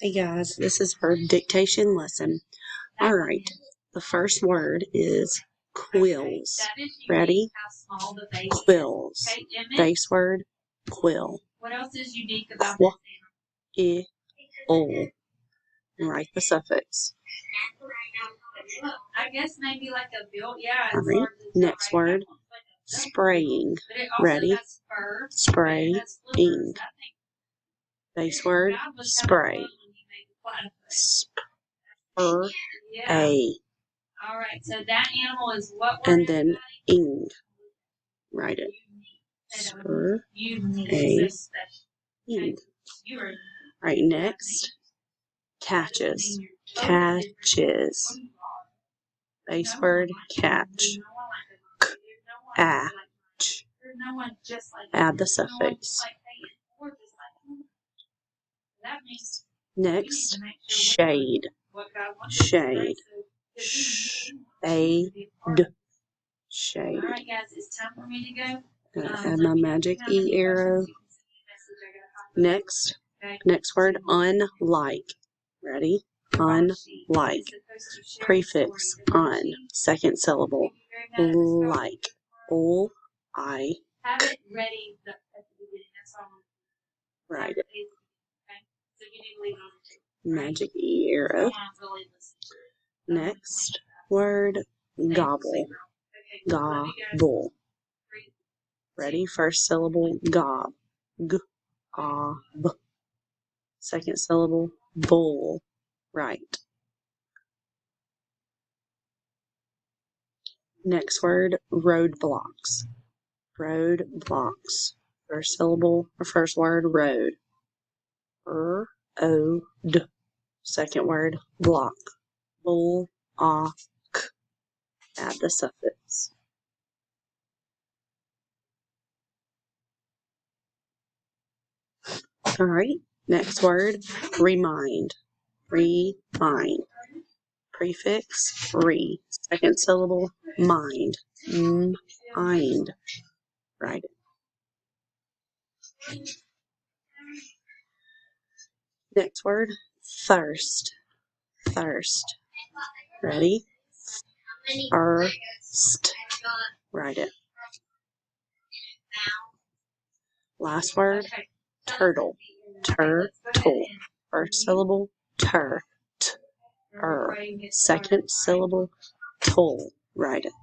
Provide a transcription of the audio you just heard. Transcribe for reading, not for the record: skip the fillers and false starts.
Hey guys, this is our dictation lesson. Alright, the first word is quills. Ready? Quills. Base word, quill. What else is unique about this animal? Write the suffix. I guess maybe like a bill, yeah. Alright, next word, spraying. Ready? Spraying. Base word, spray. Spray. Alright, so that animal is what word? And then ing. Write it. Spray. Ing. Right, next. Catches. Catches. Base word, catch. Catch. Add the suffix. Next, shade. Shade. Shade. Shade. Alright guys, it's time for me to go. Add my magic E arrow. Next word, unlike. Ready? Unlike. Prefix, un. Second syllable, like. O-I. Have it ready at the beginning. That's all. Write it. Magic E arrow. Next word, gobble. Gobble. Ready? First syllable, gob. G-A-B. Second syllable, bull. Right. Next word, roadblocks. Roadblocks. First syllable, or first word, road. R-O-D. Second word, block. Bull-a-k. Add the suffix. Alright, next word, remind. Remind. Prefix, re. Second syllable, mind. Mind. Write it. Next word, thirst. Thirst. Ready? Thirst. Write it. Last word, turtle. Turtle. First syllable, tur. Second syllable, toll. Write it.